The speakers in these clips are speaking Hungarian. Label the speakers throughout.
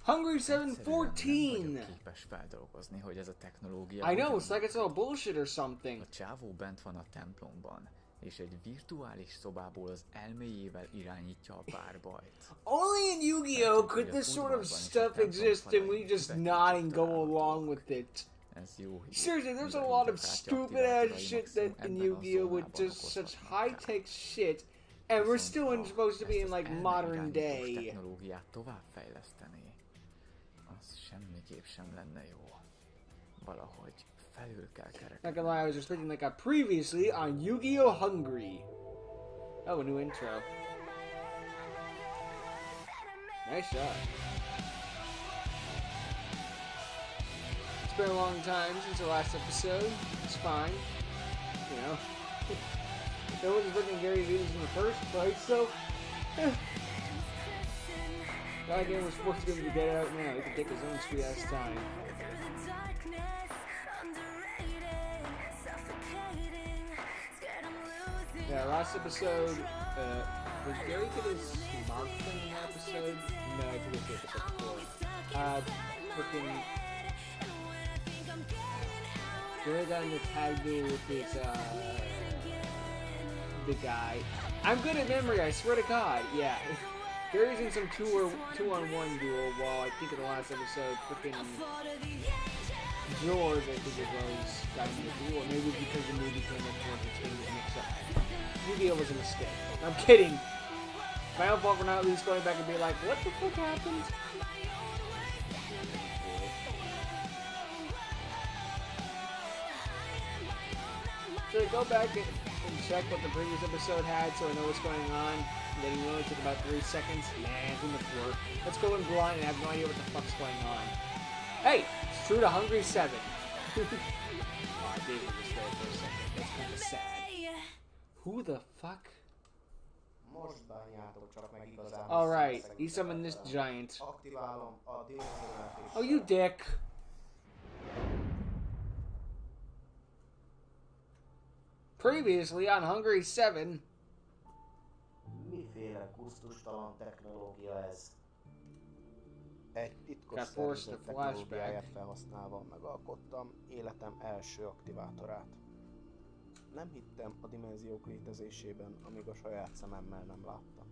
Speaker 1: Hungry 714!
Speaker 2: Képes feldolgozni, hogy ez a technológia...
Speaker 1: I know, it's like it's all bullshit or something.
Speaker 2: A csávó bent van a templomban, és egy virtuális szobából az elméjével irányítja a párbajt.
Speaker 1: Only in Yu-Gi-Oh! Could this sort of stuff exist and we just nod and go along with it.
Speaker 2: Ez jó hír.
Speaker 1: Seriously, there's a lot of stupid ass shit that in Yu-Gi-Oh! With just such high-tech shit, and we're still supposed to be in like modern day.
Speaker 2: Technológiát továbbfejleszteni, az semmiképp sem lenne jó. Valahogy felül kell kerekedni.
Speaker 1: Not gonna lie, I was expecting like a previously on Yu-Gi-Oh! Hungry. Oh, a new intro. Nice shot. It's been a long time since the last episode. It's fine. You know. No one's freaking Gary Venus in the first place, so... God damn, we're supposed to be able to get out now. He can take his own sweet ass time. Yeah, last episode, was Gary get his smartphone in that episode? No, I think it's the episode before. Freaking... Gary got in the tag duel with his, the guy. I'm good at memory, I swear to God, yeah. Gary's in some two-on-one duel, while I think in the last episode, freaking George, I think it was, got in the duel. Maybe because the movie came up towards the change of mix-up. Yu-Gi-Oh! Was a mistake. I'm kidding. My own fault for not at least going back and be like, what the fuck happened? Should I go back and check what the previous episode had so I know what's going on? And then it only took about 3 seconds? Nah, too much work. Let's go in blind and have no idea what the fuck's going on. Hey! It's true to Hungry 7. Oh, David was there for a second. That's kind of sad. Who the fuck? Alright, he summoned this giant. Oh, you dick. Previously on Hungry 7.
Speaker 3: Miféle kusztustalan technológia ez? Egy titkos
Speaker 1: Got forced
Speaker 3: szervezet
Speaker 1: to flashback.
Speaker 3: technológiáját felhasználva megalkottam életem első aktivátorát. Nem hittem a dimenziók létezésében, amíg a saját szememmel nem láttam.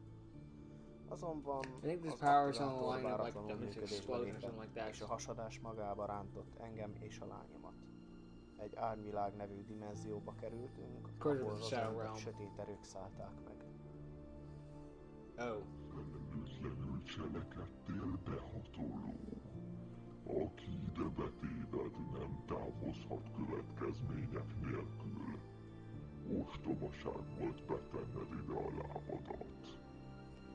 Speaker 3: Azonban az aktivátor váratlanul működésbe lépett, és a hasadás magába rántott engem és a lányomat. Egy árnyvilág nevű dimenzióba kerültünk, ahol Rosalindet sötét erők szállták meg.
Speaker 1: Oh.
Speaker 4: Felelőtlenül cselekedtél, behatoló. Aki ide betéved, nem távozhat következmények nélkül. Ostobaság volt betenned ide a lábadat.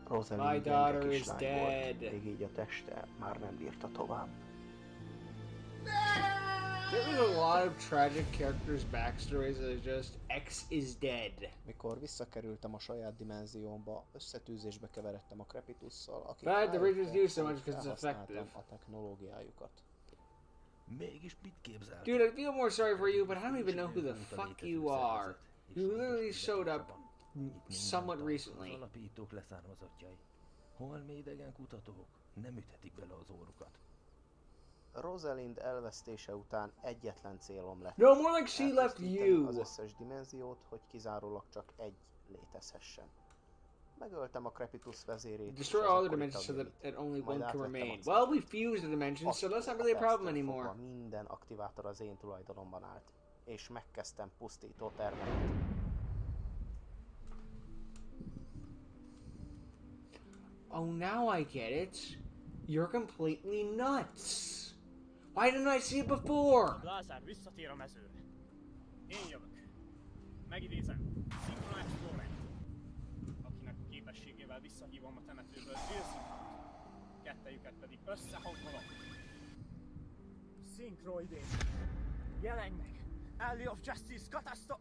Speaker 3: Rosalind gyenge kislány volt, még így a teste már nem bírta tovább.
Speaker 1: There was a lot of tragic characters' backstories that are just X is dead.
Speaker 3: Mikor visszakerültem a saját dimenziómba, összetűzésbe keveredtem a Crepitusszal, akik felhasználtam a technológiájukat.
Speaker 5: Mégis mit képzeltél?
Speaker 1: Dude, I feel more sorry for you, but I don't even know who the fuck you are. You literally showed up somewhat recently.
Speaker 5: Alapítók leszármazottjai. Holmi idegen kutatók nem üthetik bele az órukat.
Speaker 3: Rosalind elvesztése után egyetlen célom lett.
Speaker 1: No, more like she left you.
Speaker 3: Az összes dimenziót, hogy kizárólag csak egy létezhessen. Megöltem a Crepitus vezérét.
Speaker 1: Destroy all the dimensions so that only one can remain. Well, we fused the dimensions, so that's not really a problem anymore.
Speaker 3: Minden aktivátor az én tulajdonomban állt, és megkezdtem pusztító tervemet.
Speaker 1: Oh, now I get it. You're completely nuts. Why didn't I see it before?
Speaker 6: Lázár visszatér a mezőre. Én jövök. Megidézem. Synchro Explorer. Akinek a képességével visszahívom a temetőből Jill-Synchrót. Kettejüket pedig összehangolom. Synchro idén. Jelenj meg! Alley of Justice Katastor!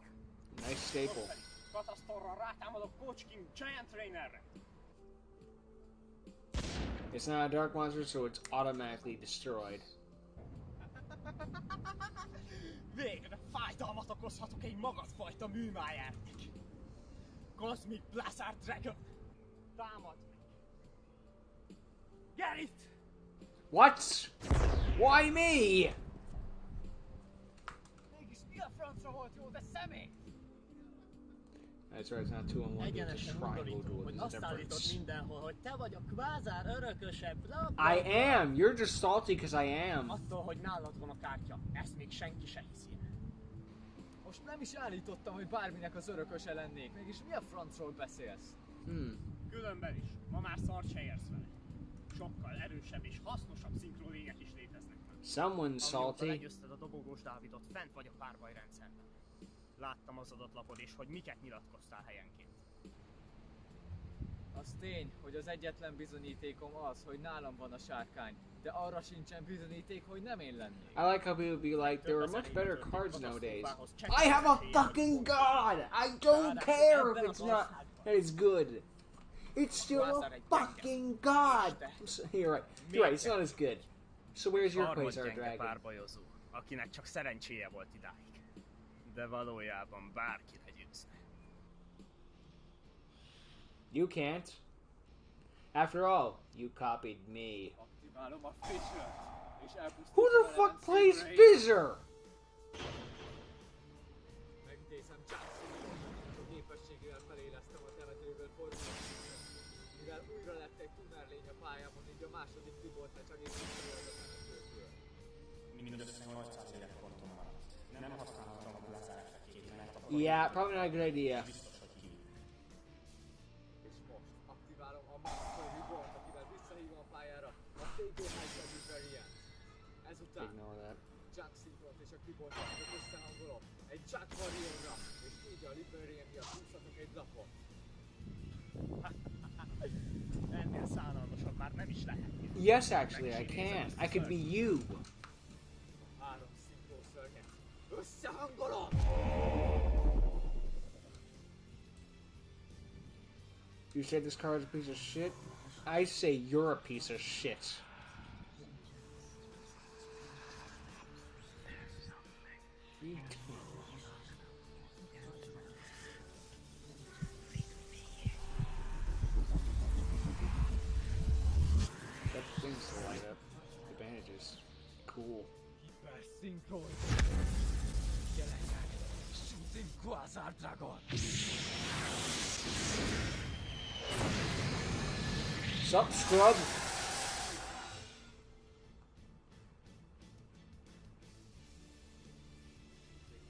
Speaker 1: Nice staple.
Speaker 6: Katastorral rátámadok Coach King Giant Trainerre.
Speaker 1: It's not a dark monster, so it's automatically destroyed.
Speaker 6: Végre fájdalmat okozhatok egy magasfajta műmájárnak. Cosmic Blizzard Dragon! Támad meg! Get it!
Speaker 1: What? Why me?
Speaker 6: Mégis mi a francra volt jó, de szemét?
Speaker 1: That's right, it's not 2 on 1, it's a
Speaker 6: Egyenesen
Speaker 1: triangle
Speaker 6: undorító,
Speaker 1: duel.
Speaker 6: hogy
Speaker 1: There's a
Speaker 6: azt állítod
Speaker 1: difference.
Speaker 6: mindenhol, hogy te vagy a kvázár örököse, bla
Speaker 1: I am! You're just salty because I am.
Speaker 6: Attól, hogy nálad van a kártya, ezt még senki se hiszi el.
Speaker 2: Most nem is állítottam, hogy bárminek az örököse lennék. Mégis mi a francról beszélsz?
Speaker 6: Különben is, ma már szart se érsz vele. Sokkal erősebb és hasznosabb szinkronlények is léteznek már.
Speaker 1: Someone's
Speaker 6: Amióta
Speaker 1: salty.
Speaker 6: legyőzted a dobogós Dávidot, fent vagy a párbajrendszerben. Láttam az adatlapod és hogy miket nyilatkoztál helyenként.
Speaker 2: Az tény, hogy az egyetlen bizonyítékom az, hogy nálam van a sárkány. De arra sincsen bizonyíték, hogy nem én lennék.
Speaker 1: I like how people be like, there are much better cards nowadays. I have a fucking god! I don't care if it's not, that it's good. It's still a fucking god! You're right. You're right, it's not as good. So where's your Quasar Dragon?
Speaker 6: Párbajozó, akinek csak szerencséje volt idáig. De valójában bárki legyőzne.
Speaker 1: You can't. After all, you copied me.
Speaker 2: Aktiválom a Fissure-t, és elpusztítom
Speaker 1: Who the
Speaker 2: a
Speaker 1: fuck
Speaker 2: Eleven
Speaker 1: plays
Speaker 2: Silver
Speaker 1: Fissure?
Speaker 2: Megidézem Jackson a képességével felélesztem a temetőből forgót. Mivel újra lett egy tunerlény a pályámon, így a második Tiboltnecs egész visszajött a temetőből.
Speaker 6: Mindössze 800 életkorton maradt. Nem használhatom a lezárásra képlenek a
Speaker 1: Yeah, probably not a good idea.
Speaker 2: És most aktiválom a Master Reborn, akivel visszahívom a pályára a TG Hyper Liberian. Ezután
Speaker 1: Ignore that.
Speaker 2: Jack Synchront és a Tiboltnecset összehangolom egy Jack Warriorra, és így a Liberian miatt húzhatok egy lapot.
Speaker 6: Ennél szánalmasabb már nem is lehet.
Speaker 1: Yes, actually, I can. I could be you.
Speaker 2: Három szinkron szörnyet összehangolom!
Speaker 1: You said this card's a piece of shit? I say you're a piece of shit. That thing's to light up. The bandages. Cool.
Speaker 2: Szinkron! Jelenj meg! Shooting Quasar Dragon!
Speaker 1: Sup, scrub?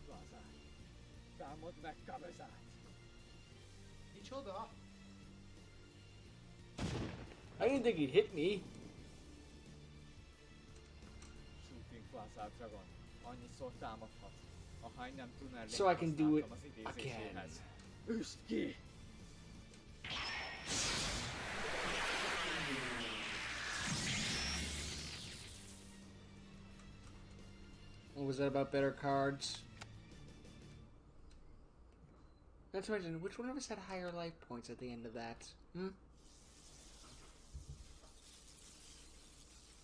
Speaker 2: Quasar! Támad meg Kabezát!
Speaker 3: Micsoda?
Speaker 1: I didn't think he'd hit me.
Speaker 2: Shooting Quasar Dragon. Annyiszor támadhat, ahány nem tunerlényt
Speaker 1: So I can do it
Speaker 2: használtam az
Speaker 1: again.
Speaker 2: idézéséhez. Üsd ki!
Speaker 1: What was that about better cards? Not to mention, which one of us had higher life points at the end of that?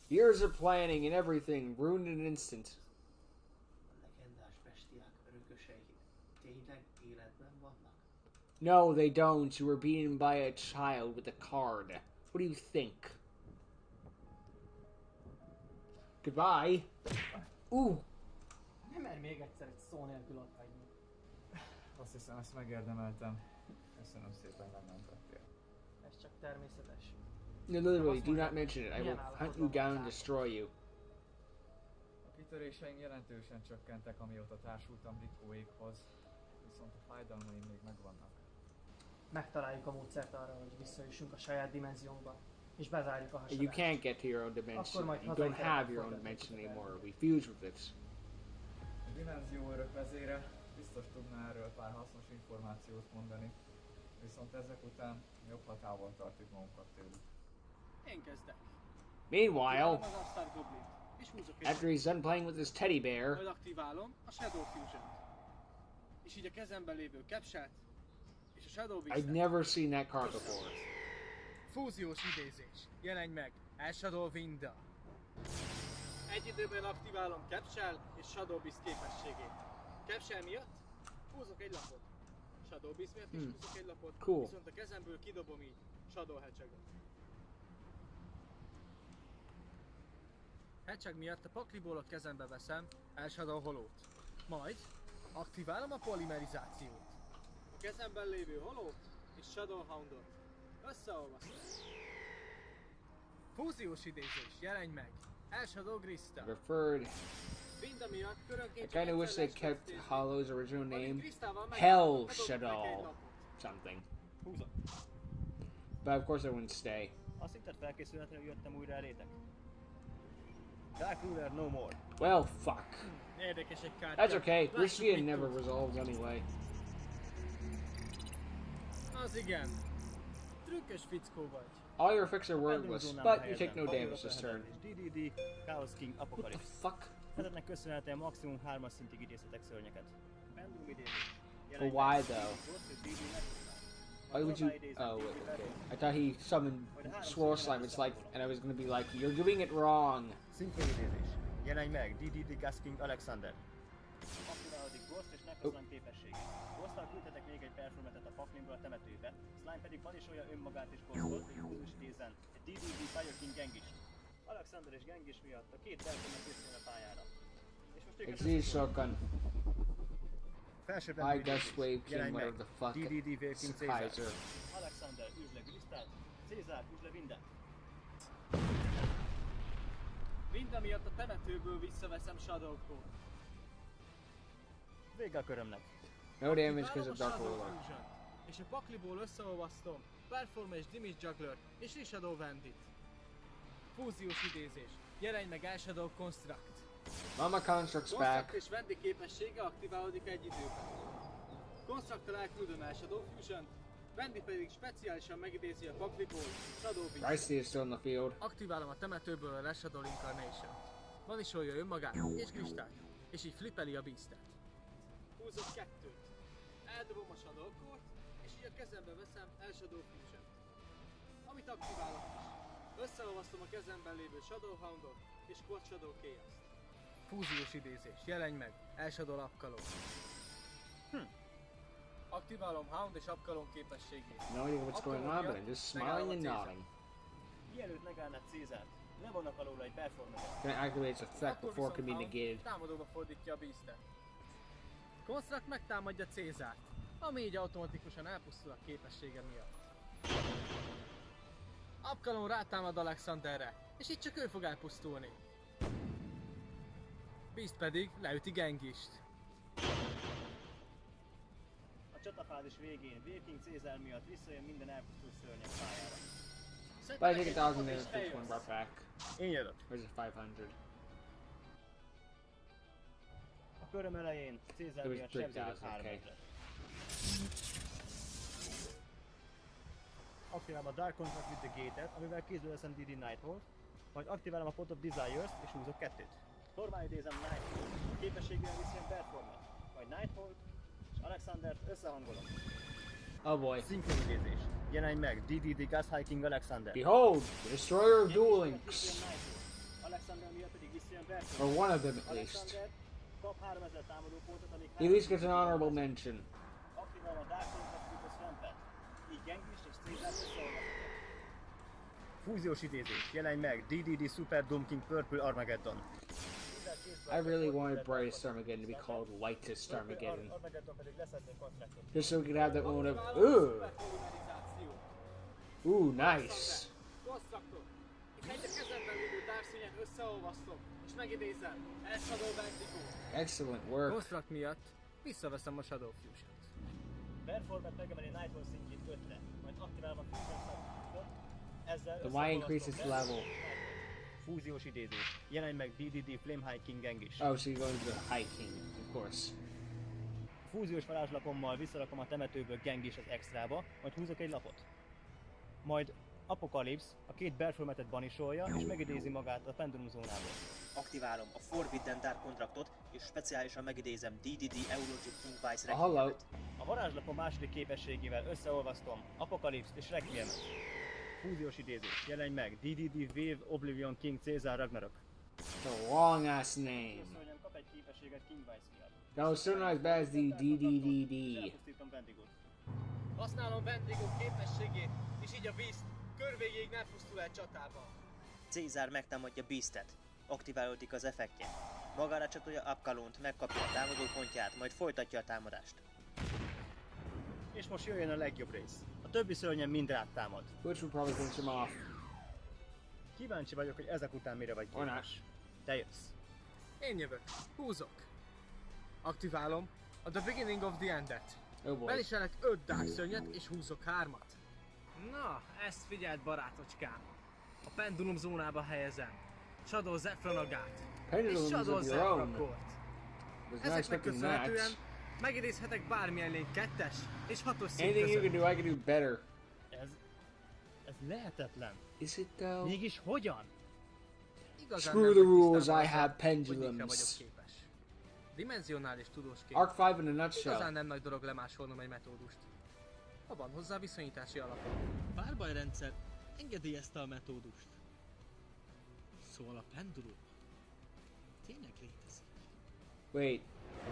Speaker 1: Years of planning and everything ruined in an instant.
Speaker 3: A legendás bestiák örökösei tényleg életben vannak?
Speaker 1: No, they don't. You were beaten by a child with a card. What do you think? Goodbye. Ooh.
Speaker 6: Nem mer még egyszer egy szó nélkül ott hagyni.
Speaker 2: Azt hiszem, ezt megérdemeltem. Köszönöm szépen, hogy megmentettél.
Speaker 6: Ez csak természetes.
Speaker 1: No, literally, do not mention it. I will hunt you down and destroy you.
Speaker 2: A kitöréseim jelentősen csökkentek, amióta társultam Ritkóékhoz. Viszont a fájdalmaim még megvannak.
Speaker 6: Megtaláljuk a módszert arra, hogy visszajussunk a saját dimenziónkba, és bezárjuk a
Speaker 1: You
Speaker 6: hasadást.
Speaker 1: can't get to your own dimension.
Speaker 6: majd
Speaker 1: You
Speaker 6: hazai
Speaker 1: don't have
Speaker 6: terepre
Speaker 1: your own
Speaker 6: folytatjuk
Speaker 1: dimension
Speaker 6: a
Speaker 1: anymore. We fuse with it.
Speaker 2: A dimenzió örök vezére biztos tudná erről pár hasznos információt mondani. Viszont ezek után jobb, ha távol tartjuk magunkat tőlük.
Speaker 6: Én kezdek.
Speaker 1: Meanwhile,
Speaker 6: Aktiválom az Astar Goblin-t, és húzok egy
Speaker 1: after he's done playing with his teddy bear,
Speaker 6: majd aktiválom a Shadow Fusion-t. És így a kezemben lévő Capshat és a Shadow
Speaker 1: I've
Speaker 6: Beast-et.
Speaker 1: never seen that card before.
Speaker 6: Fúziós idézés. Jelenj meg, El Shadow Winda. Egy időben aktiválom Capshell és Shadow Beast képességét. Capshell miatt húzok egy lapot. Shadow Beast miatt is húzok egy lapot.
Speaker 1: Cool.
Speaker 6: Viszont a kezemből kidobom így Shadow Hedgehogot.
Speaker 7: Hedgehog miatt a pakliból a kezembe veszem El Shadow Hollow-t. Majd aktiválom a polimerizációt.
Speaker 2: A kezemben lévő Hollow-t és Shadowhoundot összeolvasztom.
Speaker 7: Fúziós idézés, jelenj meg! El Shadow Grista.
Speaker 1: Referred.
Speaker 2: Mind amiatt
Speaker 1: I
Speaker 2: körönként csak
Speaker 1: kinda wish
Speaker 2: egyszer
Speaker 1: they kept
Speaker 2: lesz
Speaker 1: Hollow's original
Speaker 2: addig
Speaker 1: name
Speaker 2: Kristával
Speaker 1: Hell
Speaker 2: megadok neki egy
Speaker 1: Shadow
Speaker 2: lapot.
Speaker 1: something.
Speaker 6: Húzom.
Speaker 1: But of course I wouldn't stay.
Speaker 6: Azt hitted felkészületlenül jöttem újra elétek? Dark Ruler no more.
Speaker 1: Well, fuck.
Speaker 7: Érdekes egy kártya.
Speaker 1: That's okay.
Speaker 7: Lássuk,
Speaker 1: Risky
Speaker 7: mit
Speaker 1: never
Speaker 7: tud.
Speaker 1: resolved anyway.
Speaker 7: Az igen. Trükkös fickó vagy.
Speaker 1: All your effects are wordless, but you take no damage this turn.
Speaker 6: DDD, Chaos King,
Speaker 1: What the
Speaker 6: Apocalypse.
Speaker 1: fuck?
Speaker 6: Ezeknek köszönhetően maximum 3-as szintig idézhetek szörnyeket. Pendulum idézés.
Speaker 1: But why though? Why would you? Oh, wait, okay. I thought he summoned Swirl Slime. It's like, and I was gonna be like, you're doing it wrong.
Speaker 6: Szinkron idézés. Jelenj meg, DDD Gas King Alexander. Aktiválódik Ghost és Necroslime képessége. Ghosttal küldhetek még egy performetet a paklimből a temetőbe, Slime pedig panisolja önmagát és Ghostot, hogy húzus idézen egy DDD Fire King Gengist. Alexander és Gengis miatt a két performet készül a pályára. És most őket
Speaker 1: Exceed Shotgun.
Speaker 6: felsőbbrendű
Speaker 1: High Dust
Speaker 6: idézés.
Speaker 1: Wave King,
Speaker 6: Jelenj
Speaker 1: whatever
Speaker 6: meg,
Speaker 1: the fuck.
Speaker 6: DDD Wave King Caesar.
Speaker 1: Kaiser.
Speaker 6: Alexander, üzd le Gristát, Cézár, üzd le mindent.
Speaker 2: Mind amiatt a temetőből visszaveszem Shadowcore.
Speaker 6: Vége a körömnek.
Speaker 1: No damage because of
Speaker 7: Kiválom a
Speaker 1: Dark
Speaker 7: Shadow
Speaker 1: Ruler.
Speaker 7: Fusion, és a pakliból összeolvasztom Performance Dimage Juggler és Shadow Bandit. Fúziós idézés. Jelenj meg El Shadow Construct.
Speaker 1: Mama Construct's
Speaker 2: Construct
Speaker 1: back.
Speaker 2: és Vendi képessége aktiválódik egy időben. Constructtal elküldöm el Shadow Fusion-t, Vendi pedig speciálisan megidézi a pakliból Shadow Beast.
Speaker 1: Ricey is still in the field.
Speaker 7: Aktiválom a temetőből a Shadow Incarnation-t. Vanisolja önmagát és Kristát, és így flippeli a Beastet.
Speaker 2: Húzok kettőt. Eldobom a Shadowcore-t, és így a kezembe veszem El Shadow Fusion-t. Amit aktiválok is. Összeolvasztom a kezemben lévő Shadowhoundot és Quad Shadow Chaos-t.
Speaker 7: Fúziós idézés. Jelenj meg! El Shadow Apkalon. Aktiválom Hound és Apkalon képességét.
Speaker 1: No idea what's going on, but I'm just smiling and nodding.
Speaker 6: Mielőtt megállnád Cézárt, levonnak alóla egy performetet.
Speaker 1: Gonna activate its effect
Speaker 7: Akkor
Speaker 1: before it can be
Speaker 7: viszont
Speaker 1: negated.
Speaker 7: Hound támadóba fordítja a Beastet. Construct megtámadja Cézárt, ami így automatikusan elpusztul a képessége miatt. Apkalon rátámad Alexanderre, és így csak ő fog elpusztulni. Beast pedig leüti Gengist.
Speaker 6: A csatafázis végén Wave Cézár miatt visszajön minden elpusztult szörnyek pályára.
Speaker 1: But I take 1,000 damage for each one brought back.
Speaker 6: Én jövök.
Speaker 1: Or is it 500?
Speaker 6: A köröm elején Cézár
Speaker 1: It was
Speaker 6: miatt
Speaker 1: 3000,
Speaker 6: sebződött 3
Speaker 1: okay.
Speaker 6: ezret. Aktiválom a Dark Contract with the Gated, amivel kézbe veszem DD Nighthold, majd aktiválom a Pot of Desires-t és húzok 2-t. Normál idézem Nighthold, képességével visszajön Performance, majd Nighthold és Alexandert összehangolom.
Speaker 1: Oh boy.
Speaker 6: Szinkron idézés. Jelenj meg, DDD Gas Hiking Alexander.
Speaker 1: Behold, the destroyer of Duel
Speaker 6: Visszajön
Speaker 1: Links.
Speaker 6: Nighthold. Alexander miatt pedig visszajön
Speaker 1: Or
Speaker 6: Performance.
Speaker 1: one of them at least.
Speaker 6: Alexander kap 3000 támadó pontot, amíg
Speaker 1: He at least gets an honorable mention.
Speaker 6: aktiválom a Dark Contract with the Swampet. Így Gengist és Cézárt összeolvasztok. Fúziós idézés. Jelenj meg, DDD Super Doom King Purple Armageddon.
Speaker 1: I really wanted Brightest Armageddon to be called Lightest Armageddon.
Speaker 6: Armageddon pedig leszedni Constructot.
Speaker 1: Just so we could have that moment of,
Speaker 2: Aktiválom a
Speaker 1: ooh,
Speaker 2: szuperpolimerizációt.
Speaker 1: nice.
Speaker 2: Constructot. És egy a kezemben lévő Dark-színyen összeolvasztom, és megidézem El Shadow Bandicoot.
Speaker 1: Excellent work.
Speaker 7: Construct miatt visszaveszem a Shadow Fusion-t.
Speaker 6: Performance megemeli Nighthold szintjét 5-re, majd aktiválom a Fusion Substitutot, ezzel
Speaker 1: The Y
Speaker 6: összeolvasztom
Speaker 1: increases
Speaker 6: Performance
Speaker 1: level.
Speaker 6: Fúziós idézés. Jelenj meg DDD Flame High King Gengis.
Speaker 1: Oh, so you're going to the hiking, of course.
Speaker 6: Fúziós varázslapommal visszarakom a temetőből Gengis az extrába, majd húzok egy lapot. Majd Apocalypse a két Performetet banisolja és megidézi magát a Pendulum zónából.
Speaker 8: Aktiválom a Forbidden Dark Contractot, és speciálisan megidézem DDD Eulogic King Vice
Speaker 1: Hello.
Speaker 8: Requiem-et.
Speaker 6: A varázslapom második képességével összeolvasztom Apocalypse és Requiem-et. Fúziós idézés. Jelenj meg DDD Wave Oblivion King Caesar Ragnarok.
Speaker 1: The long ass name.
Speaker 6: Szörnyem kap egy képességet King Vice miatt.
Speaker 1: No, still not as bad as the DDDD.
Speaker 6: Elpusztítom Vendigot.
Speaker 7: Használom Vendigo képességét, és így a Beast körvégéig nem pusztul el csatában.
Speaker 8: Cézár megtámadja Beastet. aktiválódik az effektje. Magára csatolja Abkalont, megkapja a támadó pontját, majd folytatja a támadást.
Speaker 9: És most jöjjön a legjobb rész. A többi szörnyen mind rád támad.
Speaker 1: Which would probably finish him off.
Speaker 9: Kíváncsi vagyok, hogy ezek után mire vagy
Speaker 1: Or not.
Speaker 9: képes. Te jössz.
Speaker 7: Én jövök. Húzok. Aktiválom a The Beginning of the Endet.
Speaker 1: Oh boy.
Speaker 7: Beliselek 5 dark szörnyet és húzok 3-at. Na, ezt figyeld barátocskám. A pendulum zónába helyezem. Shadow Zephranagát. És
Speaker 1: Pendulums
Speaker 7: Shadow
Speaker 1: of your own.
Speaker 7: Zephrakort.
Speaker 1: Was not
Speaker 7: Ezeknek
Speaker 1: expecting
Speaker 7: köszönhetően
Speaker 1: that.
Speaker 7: megidézhetek bármilyen lény 2-es és 6-os szint
Speaker 1: Anything you can
Speaker 7: között.
Speaker 1: do, I can do better.
Speaker 9: Ez lehetetlen.
Speaker 1: Is it though?
Speaker 9: Mégis hogyan?
Speaker 7: Igazán
Speaker 1: Screw
Speaker 7: nem
Speaker 1: the
Speaker 7: vagy
Speaker 1: rules,
Speaker 7: tisztában
Speaker 1: I
Speaker 7: azzal,
Speaker 1: have
Speaker 7: hogy mikre vagyok
Speaker 1: pendulums.
Speaker 7: képes. Dimenzionális tudósként
Speaker 1: Arc 5 in a nutshell.
Speaker 7: igazán nem nagy dolog lemásolnom egy metódust. Ha van hozzá viszonyítási alapom. Párbajrendszer engedélyezte a metódust. Szóval a pendulum tényleg létezik.
Speaker 1: Wait,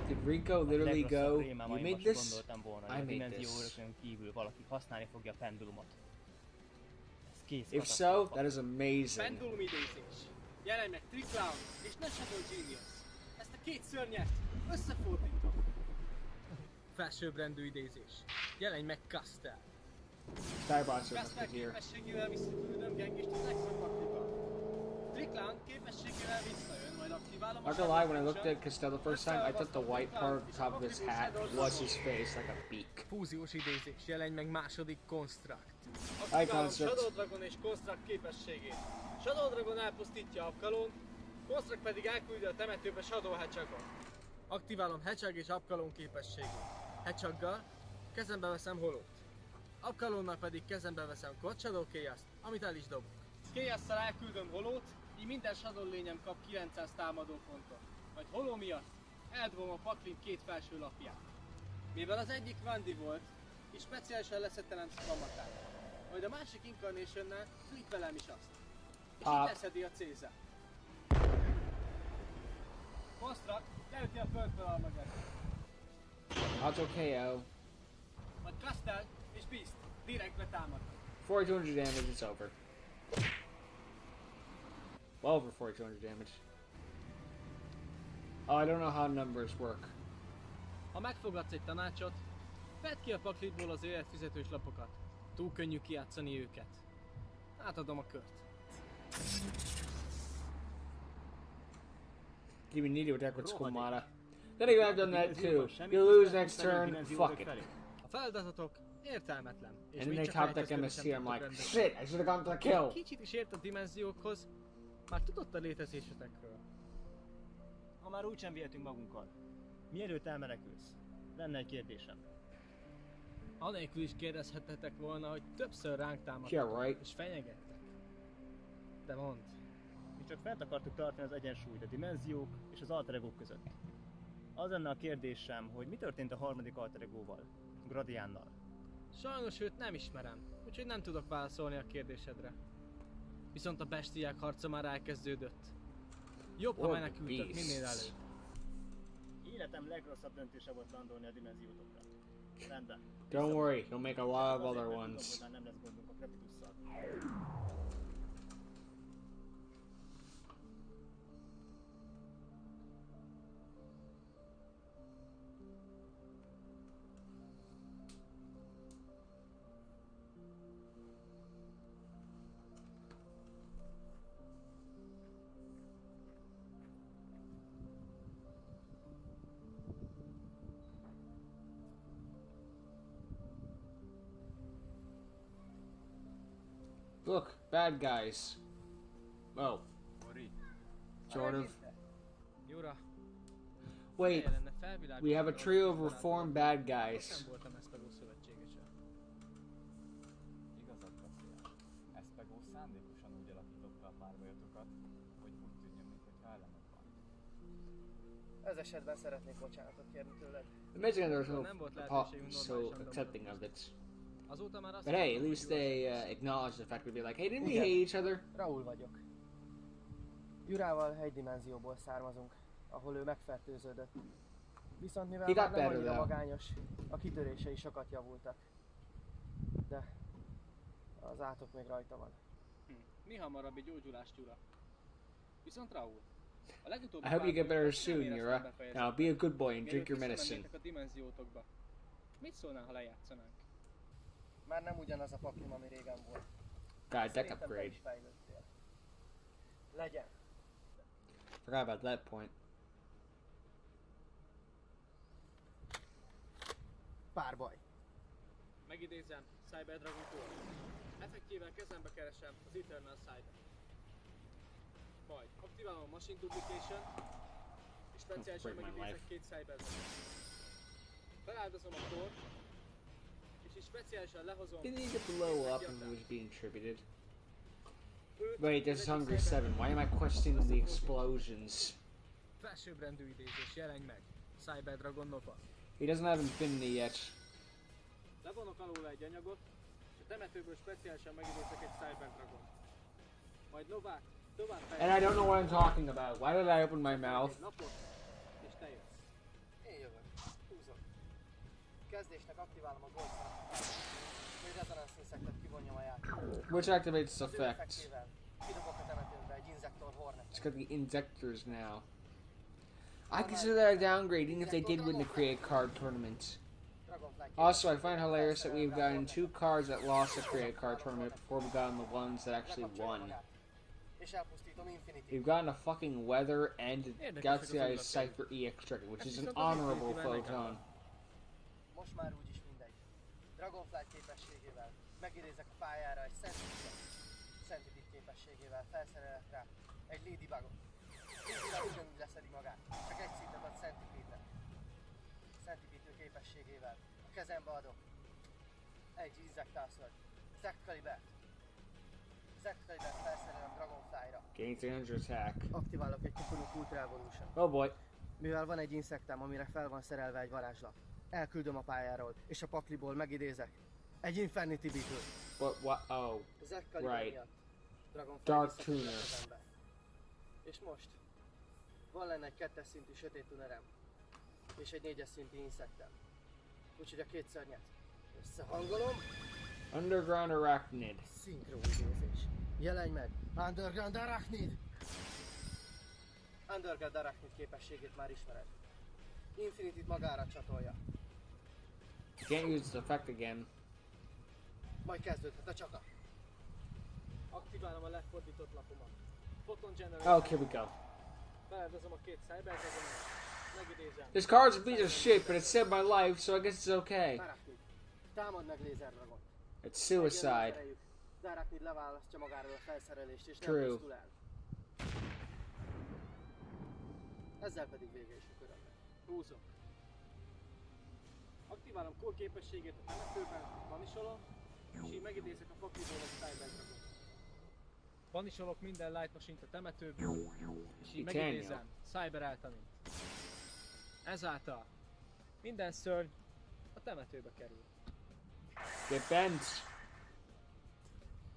Speaker 1: did Rico literally
Speaker 9: Legrosszabb
Speaker 1: go?
Speaker 9: rémám,
Speaker 1: You
Speaker 9: ami
Speaker 1: made
Speaker 9: most
Speaker 1: this?
Speaker 9: gondoltam volna,
Speaker 1: I
Speaker 9: hogy a
Speaker 1: made
Speaker 9: dimenzió
Speaker 1: this.
Speaker 9: örökön kívül valaki használni fogja a pendulumot. Ez kész
Speaker 1: If so,
Speaker 9: katasztrófa.
Speaker 1: that is amazing.
Speaker 2: Pendulum idézés. Jelenj meg Triclown és ne Shadow Genius. Ezt a két szörnyet összefordítom.
Speaker 7: Felsőbbrendű idézés. Jelenj meg Castel.
Speaker 1: Starbots are
Speaker 2: Kasper
Speaker 1: here.
Speaker 2: képességével visszaküldöm Gengist az Exo-pakliba. Triclown képességével visszajön, majd aktiválom a
Speaker 1: Not gonna lie, when I looked
Speaker 2: Shadow
Speaker 1: at Castel the first time, I thought the white part on top of his hat was his face, like a beak.
Speaker 7: Fúziós idézés. Jelenj meg második Construct.
Speaker 2: Aktiválom
Speaker 1: Construct.
Speaker 2: Shadow Dragon és Construct képességét. Shadow Dragon elpusztítja Abkalont, Construct pedig elküldi a temetőbe Shadow Hedgehogot.
Speaker 7: Aktiválom Hedgehog és Abkalon képességét. Hedgehoggal kezembe veszem Holót. Abkalonnak pedig kezembe veszem God Shadow Chaos-t, amit el is dobok.
Speaker 2: Chaos-szal elküldöm Holót, így minden Shadow lényem kap 900 támadó pontot. Majd Holó miatt eldobom a paklint két felső lapját. Mivel az egyik Vandy volt, és speciálisan leszettelem spamatát. Majd a másik Incarnationnel flippelem is azt. És így leszedi a Cézát. Construct leüti a földből a magát.
Speaker 1: Auto KO.
Speaker 2: Majd Castel és Beast direktbe támadnak.
Speaker 1: 4200 damage, it's over. Well over 4200 damage. Oh, I don't know how numbers work.
Speaker 7: Ha megfogadsz egy tanácsot, vedd ki a paklitból az életfizetős lapokat. Túl könnyű kijátszani őket. Átadom a kört.
Speaker 1: Give me need to attack with Squamata. Then again, I've done that too. You lose next turn, fuck it.
Speaker 7: A feladatotok értelmetlen. És
Speaker 1: And then
Speaker 7: még
Speaker 1: they
Speaker 7: csak
Speaker 1: top deck
Speaker 7: rejtőzködni
Speaker 1: MST,
Speaker 7: sem
Speaker 1: I'm
Speaker 7: tudtok
Speaker 1: like,
Speaker 7: rendezni.
Speaker 1: shit, I should have gone for the kill.
Speaker 7: Kicsit is ért a dimenziókhoz, már tudott a létezésetekről.
Speaker 9: Ha már úgysem vihetünk magunkkal. Mielőtt elmenekülsz, lenne egy kérdésem.
Speaker 7: Anélkül is kérdezhettetek volna, hogy többször ránk támadtak
Speaker 1: Yeah, right.
Speaker 7: és fenyegettek. De mondd,
Speaker 9: Mi csak fent akartuk tartani az egyensúlyt a dimenziók és az alter egók között. Az lenne a kérdésem, hogy mi történt a harmadik alter egóval, Gradiánnal.
Speaker 7: sajnos őt nem ismerem, úgyhogy nem tudok válaszolni a kérdésedre. Viszont a bestiák harca már elkezdődött. Jobb, ha
Speaker 1: Or the
Speaker 7: menekültök minél
Speaker 1: beasts.
Speaker 7: előbb.
Speaker 9: Életem legrosszabb döntése volt landolni a dimenziótokra. Rendben.
Speaker 1: Don't worry, you'll make a lot of
Speaker 9: Azért,
Speaker 1: other
Speaker 9: mert tudom,
Speaker 1: ones.
Speaker 9: hogy már nem lesz gondunk a Crepitusszal.
Speaker 1: Look, bad guys. Oh, sort of.
Speaker 7: Jura,
Speaker 1: Wait,
Speaker 7: lenne
Speaker 1: we have a trio of reformed bad guys.
Speaker 7: Nem voltam Eszpegó szövetségese.
Speaker 10: Igazat beszél. Eszpegó szándékosan úgy alakította a párbajatokat, hogy úgy tűnjön, mintha ellenük van.
Speaker 11: Ez esetben szeretnék bocsánatot kérni tőled.
Speaker 1: Imagine there's
Speaker 7: Nem volt
Speaker 1: no
Speaker 7: lehetőségünk
Speaker 1: so
Speaker 7: normálisan
Speaker 1: accepting of
Speaker 7: dolgozni.
Speaker 1: it.
Speaker 7: Azóta már azt
Speaker 1: But hey, at
Speaker 7: mondom,
Speaker 1: least
Speaker 7: hogy
Speaker 1: they
Speaker 7: jól lesz.
Speaker 1: acknowledge the fact we'd be like, hey, didn't we
Speaker 11: Igen.
Speaker 1: hate each other?
Speaker 11: Raúl vagyok. Jurával hegydimenzióból származunk, ahol ő megfertőződött. Viszont mivel
Speaker 1: He got
Speaker 11: már nem
Speaker 1: better,
Speaker 11: annyira
Speaker 1: though.
Speaker 11: magányos, a kitörései sokat javultak. De az átok még rajta van.
Speaker 2: Mi hamarabb egy gyógyulást, Jura. Viszont Raúl, a legutóbbi
Speaker 1: I hope you get better
Speaker 2: párbajt nem
Speaker 1: soon,
Speaker 2: éreztem
Speaker 1: Yura.
Speaker 2: befejezetnek.
Speaker 1: Now be a good boy and drink your
Speaker 2: Mielőtt
Speaker 1: medicine.
Speaker 2: visszamennétek a dimenziótokba. Mit szólnál, ha lejátszanánk?
Speaker 11: Már nem ugyanaz a paklim, ami régen volt.
Speaker 1: God, deck
Speaker 11: Szerintem te
Speaker 1: upgrade.
Speaker 11: is fejlődtél. Legyen.
Speaker 1: Forgot about that point.
Speaker 11: Párbaj.
Speaker 2: Megidézem, Cyber Dragon Core. Effektjével kezembe keresem az Eternal Cyber. Majd aktiválom a Machine Duplication, és speciálisan
Speaker 1: break my
Speaker 2: megidézek
Speaker 1: life.
Speaker 2: 2 Cyber Dragon. Feláldozom a Core, és így speciálisan lehozom...
Speaker 1: Didn't need to blow up and it was being tributed.
Speaker 2: Őt
Speaker 1: Wait, there's
Speaker 2: az egyik
Speaker 1: Hungry
Speaker 2: Cyber
Speaker 1: 7. Why am I questioning the explosions?
Speaker 7: Felsőbbrendű idézés, jelenj meg. Cyber Dragon Nova.
Speaker 1: He doesn't have Infinity yet.
Speaker 2: Levonok alóla egy anyagot, és a temetőből speciálisan megidézek egy Cyber Dragon. Majd Novák tovább
Speaker 1: And I don't know what I'm talking about. Why did I open my mouth?
Speaker 2: egy napot, és te jössz.
Speaker 11: Én jövök. Húzok. Kezdésnek aktiválom a Goldszart, hogy Resonance Insectet kivonjam a játékból.
Speaker 1: Which activates
Speaker 11: Az ő
Speaker 1: effect.
Speaker 11: effektével kidobok a temetőbe egy Inzektor Hornet.
Speaker 1: It's got the Injectors now. I consider that a downgrade, even if they did win the Create Card Tournament. Also, I find hilarious that we've gotten 2 cards that lost the Create Card Tournament before we've gotten the ones that actually won.
Speaker 11: És elpusztítom Infinity.
Speaker 1: We've gotten a fucking Weather and Galaxy Cypher EX Trigger, which is an honorable photon.
Speaker 11: Most már úgyis mindegy. Dragonflight képességével megidézek a pályára egy Centipede képességével felszerelek rá egy Ladybugot. Ladybug ugyanúgy leszedi magát, csak egy szintet ad Centipede-nek. Centipede képességével a kezembe adok egy Insectarsword, Zack-Calibert. Zack-Calibert felszerelem Dragonfly-ra.
Speaker 1: Gain 300 attack.
Speaker 11: Aktiválok egy Coconut Ultra Evolution.
Speaker 1: Oh boy.
Speaker 11: Mivel van egy inszektem, amire fel van szerelve egy varázslat, elküldöm a pályáról, és a pakliból megidézek egy Infinity Beetle.
Speaker 1: What? Oh.
Speaker 11: Zack-Caliber
Speaker 1: Right.
Speaker 11: miatt. Dragonfly
Speaker 1: Dark
Speaker 11: visszaküldöm
Speaker 1: Tuner.
Speaker 11: a kezembe. És most van lenne egy 2-es szintű sötét tunerem, és egy 4-es szintű inszektem. Úgyhogy a 2 szörnyet összehangolom.
Speaker 1: Underground Arachnid.
Speaker 11: Szinkronizés. Jelenj meg! Underground Arachnid! Underground Arachnid képességét már ismered. Infinityt magára csatolja.
Speaker 1: Can't use this effect again.
Speaker 11: Majd kezdődhet a csata.
Speaker 2: Aktiválom a lefordított lapomat. Photon Generator.
Speaker 1: Oh, here we go.
Speaker 2: Feláldozom a 2 Cyber Dragonomat. Megidézem.
Speaker 1: This card's a piece of shit, but it saved my life, so I guess it's okay.
Speaker 11: Arachnid. Támad meg Lézerdragon.
Speaker 1: It's suicide.
Speaker 11: De Arachnid leválasztja magáról a felszerelést és
Speaker 1: True.
Speaker 11: nem pusztul el. Ezzel pedig vége is a körömnek.
Speaker 2: Húzok. Aktiválom core képességét a temetőben, vanisolom, és így megidézek a pakliból egy Cyber Dragon. Vanisolok minden Light Machine-t a temetőből, és így
Speaker 1: Itania.
Speaker 2: megidézem Cyber Eltanint. Ezáltal minden szörny a temetőbe kerül.
Speaker 1: Get bent.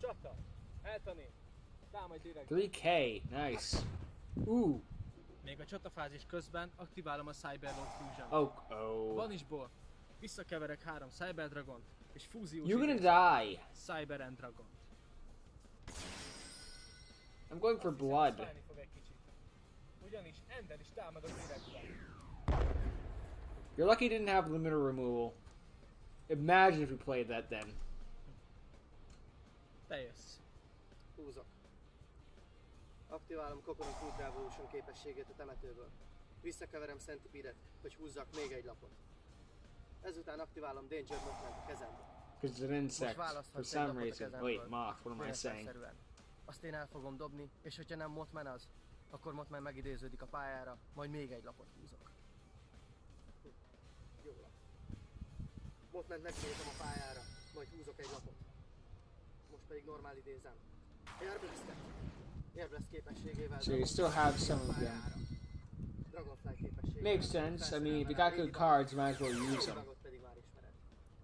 Speaker 2: Csata! Eltanin! Támadj direkt!
Speaker 1: 3K. Nice. Ooh.
Speaker 7: Még a csatafázis közben aktiválom a Cyberlord Fusion.
Speaker 1: Oh.
Speaker 7: Vanisból visszakeverek 3 Cyber Dragont, és fúziós
Speaker 1: You're gonna
Speaker 7: idézek
Speaker 1: die.
Speaker 7: Cyber End Dragon.
Speaker 1: I'm going for blood.
Speaker 2: Fájni fog egy kicsit. Ugyanis Enden is támadok direktben.
Speaker 1: You're lucky you didn't have limiter removal. Imagine if we played that then.
Speaker 7: Te jössz.
Speaker 11: Húzok. Aktiválom Coconut Ultra Evolution képességét a temetőből. Visszakeverem Centipede-et, hogy húzzak még egy lapot. Ezután aktiválom Danger Mothman a kezembe.
Speaker 1: Because it's an insect. For
Speaker 11: választhatsz egy
Speaker 1: some
Speaker 11: lapot a
Speaker 1: reason.
Speaker 11: kezemből,
Speaker 1: Wait, moth. What am I saying?
Speaker 11: véletlenszerűen. Azt én el fogom dobni, és hogyha nem Mothman az, akkor Mothman megidéződik a pályára, majd még egy lapot húzok. Jó lap. Mothman megidézem a pályára, majd húzok egy lapot. Most pedig normál idézem. Airblastet. Airblast képességével.
Speaker 1: So you still have some of them.
Speaker 11: Dragonfly képességével.
Speaker 1: Makes sense. I mean, if you got good cards, you might as well use them.
Speaker 11: Ladybugot pedig már ismered.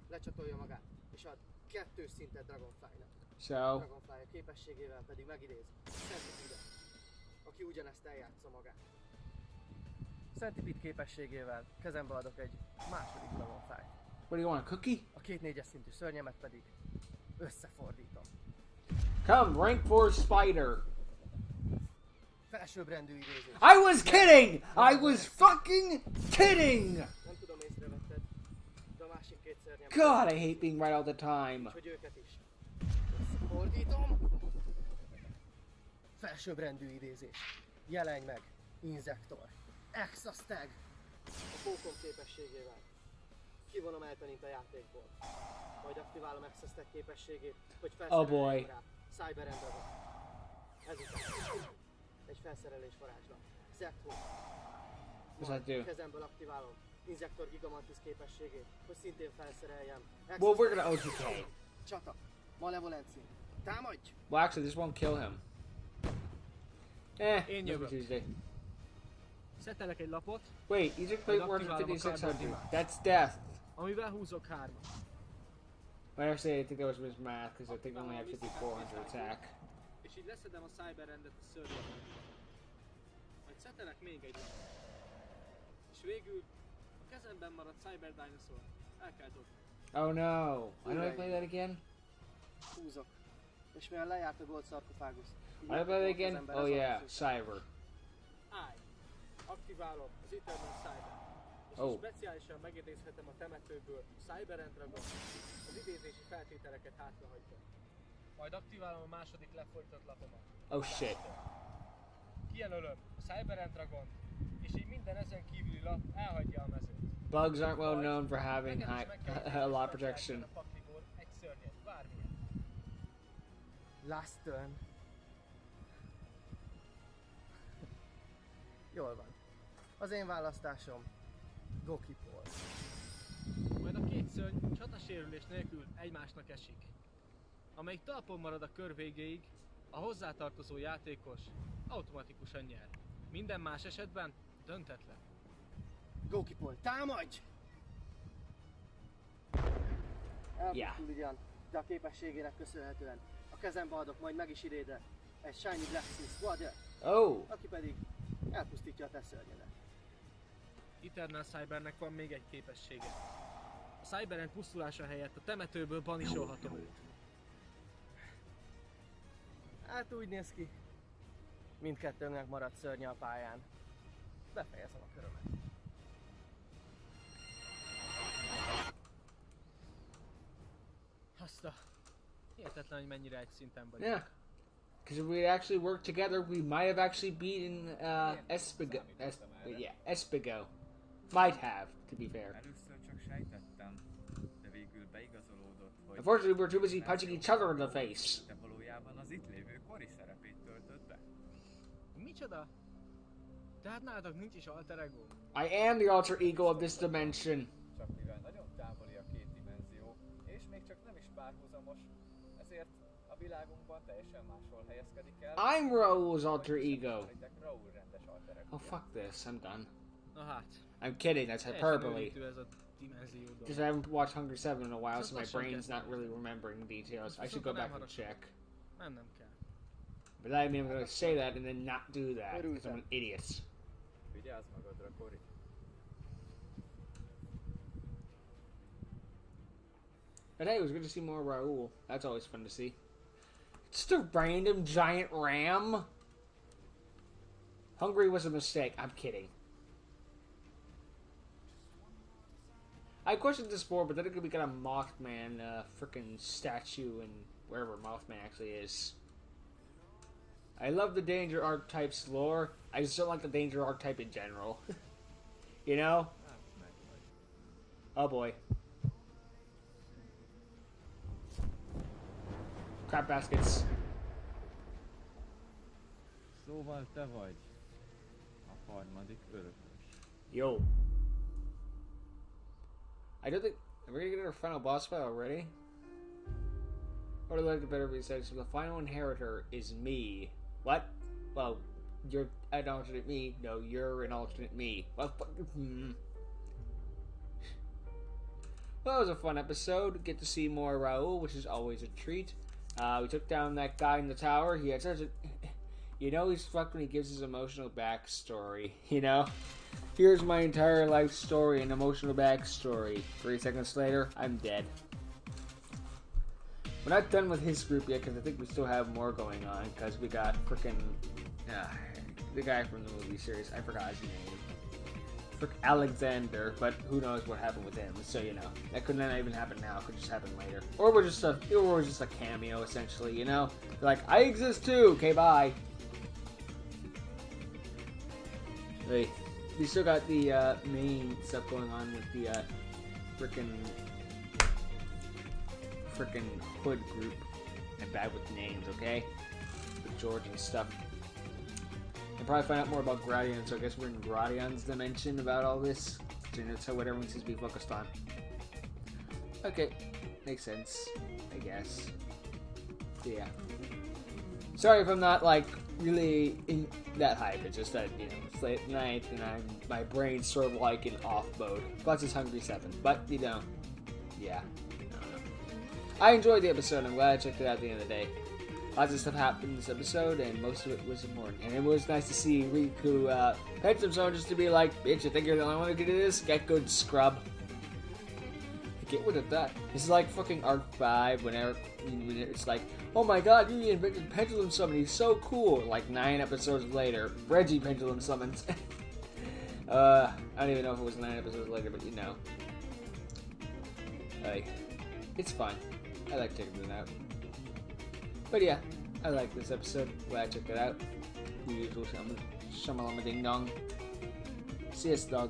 Speaker 11: Lecsatolja magát, és ad 2 szintet Dragonfly-nak.
Speaker 1: So,
Speaker 11: Dragonfly a képességével pedig megidéz Centipede, aki ugyanezt eljátsza magát. Centipede képességével kezembe adok egy második Dragonfly.
Speaker 1: what do you want, a cookie?
Speaker 11: A 2 4-es szintű szörnyemet pedig összefordítom.
Speaker 1: Come, rank 4 spider.
Speaker 11: Felsőbbrendű idézés.
Speaker 1: I was kidding! I was fucking kidding!
Speaker 11: Nem tudom, észrevetted, de a másik két szörnyem.
Speaker 1: God, I hate being right all the time.
Speaker 11: Úgyhogy őket is. Összefordítom. Felsőbbrendű idézés. Jelenj meg, Inzektor. Exastag. A fókom képességével. Kivonom Eltenint a játékból. Majd aktiválom Exastag képességét, hogy felszereljem rá. Cyberendre van. Ezután. Egy felszerelés varázslat. Zethó. Majd kezemből aktiválom Inzektor Gigamantis képességét, hogy szintén felszereljem.
Speaker 1: Well, we're gonna OTK.
Speaker 11: Csata. Malevolencia. Támadj!
Speaker 1: Well, actually, this won't kill him.
Speaker 7: Én jövök.
Speaker 1: Tuesday.
Speaker 7: Szettelek egy lapot.
Speaker 1: Wait, Egypt played
Speaker 7: majd aktiválom a
Speaker 1: 5600. That's death.
Speaker 7: Amivel húzok 3-at.
Speaker 1: When I say I think that was mismath, because I think I only have 5400 attack.
Speaker 2: És így leszedem a Cyberrendet a szörnyet. Majd szettelek még egy lapot. És végül a kezemben maradt Cyber Dinosaur. El kell dobni.
Speaker 1: Oh no. Why do I play that again?
Speaker 11: Húzok. És mivel lejárt a Gold Sarcophagus.
Speaker 1: Why do I play that again? Oh yeah, Cyber.
Speaker 2: Állj! Aktiválom az Eternal Cyber. És
Speaker 1: Oh.
Speaker 2: speciálisan megidézhetem a temetőből Cyberend Dragon. Az idézési feltételeket hátrahagyva. Majd aktiválom a második lefordított lapomat.
Speaker 1: Oh shit.
Speaker 2: Kijelölöm a Cyberend Dragon, és így minden ezen kívüli lap elhagyja a mezőt.
Speaker 1: Bugs aren't well known for having a lot of protection.
Speaker 2: Egy szörnyet, bármilyen.
Speaker 11: Last turn. Jól van. Az én választásom Gokipol.
Speaker 7: Majd a két szörny csatasérülés nélkül egymásnak esik. Amelyik talpon marad a kör végéig, a hozzátartozó játékos automatikusan nyer. Minden más esetben döntetlen.
Speaker 11: Gokipol, támadj! Elpusztul ugyan, de a képességének köszönhetően a kezembe adok, majd meg is idézek egy Shiny Blacksmith Squadron, aki pedig elpusztítja a te szörnyedet.
Speaker 7: Eternal Cybernek van még egy képessége. A Cyberend pusztulása helyett a temetőből banisolhatom őt.
Speaker 11: Hát úgy néz ki, mindkettőnknek maradt szörnye a pályán. Befejezem a körömet.
Speaker 7: Azt a... Hihetetlen, hogy mennyire egy szinten vagyunk.
Speaker 1: Yeah. Because if we'd actually worked together, we might have actually beaten Espigo. Espigo. Might have, to be fair.
Speaker 10: Először csak sejtettem, de végül beigazolódott, hogy...
Speaker 1: Unfortunately, we're too busy punching each other in the face.
Speaker 10: De valójában az itt lévő Cory szerepét töltött be.
Speaker 7: Micsoda? Tehát nálatok nincs is alter ego?
Speaker 1: I am the alter ego of this dimension.
Speaker 10: Csak mivel nagyon távoli a két dimenzió, és még csak nem is párhuzamos, ezért a világunkban teljesen máshol helyezkedik el.
Speaker 1: I'm Raul's alter ego.
Speaker 10: Raul rendes alter ego.
Speaker 1: Oh fuck this, I'm done.
Speaker 7: Na hát.
Speaker 1: I'm kidding, that's hyperbole.
Speaker 7: Ez a dimenzió dolog.
Speaker 1: Because I haven't watched Hunger 7 in a while, so my brain's not really remembering details. I should go back and check.
Speaker 7: Nem kell.
Speaker 1: But I mean, I'm gonna say that and then not do that, because I'm an idiot.
Speaker 10: Vigyázz magadra, Cory.
Speaker 1: But hey, it was good to see more Raul. That's always fun to see. Just a random giant ram? Hungry was a mistake. I'm kidding. I questioned this before, but then it could be kind of Mothman, freaking statue and wherever Mothman actually is. I love the Danger Archetype's lore. I just don't like the Danger Archetype in general. You know? Oh boy. Crap baskets.
Speaker 10: Szóval te vagy a harmadik örökös.
Speaker 1: Yo. I don't think... Are we gonna get our final boss fight already? Or like it better be said, so the final inheritor is me. What? Well, you're an alternate me. No, you're an alternate me. Well, Well, it was a fun episode. Get to see more Raul, which is always a treat. We took down that guy in the tower. He had such a... You know he's fucked when he gives his emotional backstory, you know? Here's my entire life story and emotional backstory. 3 seconds later, I'm dead. We're not done with his group yet, because I think we still have more going on, because we got frickin'... the guy from the movie series. I forgot his name. Frick Alexander, but who knows what happened with him? So you know, that could not even happen now. It could just happen later, or we're just a cameo essentially. You know, they're like, I exist too. Okay, bye. Wait, we still got the main stuff going on with the frickin' Hood group. I'm bad with names, okay? With George and stuff. I'll probably find out more about Gradion, so I guess we're in Gradion's dimension about all this. So that's what everyone seems to be focused on. Okay, makes sense, I guess. So yeah. Sorry if I'm not like really in that hype. It's just that, you know, it's late at night and my brain's sort of like in off mode. Plus it's Hungry 7, but you know, yeah. I don't know. I enjoyed the episode. I'm glad I checked it out at the end of the day. Lots of stuff happened in this episode, and most of it was important. And it was nice to see Riku pet someone just to be like, bitch, I think you're the only one who can do this? Get good, scrub. Get rid of that. This is like fucking Arc 5 when it's like, oh my god, you invented Pendulum Summon, he's so cool. Like 9 episodes later, Reggie Pendulum summons. I don't even know if it was 9 episodes later, but you know. Like, it's fun. I like checking it out. But yeah, I like this episode. Glad I checked it out. Usual Shamalama Ding Dong. See us, dog.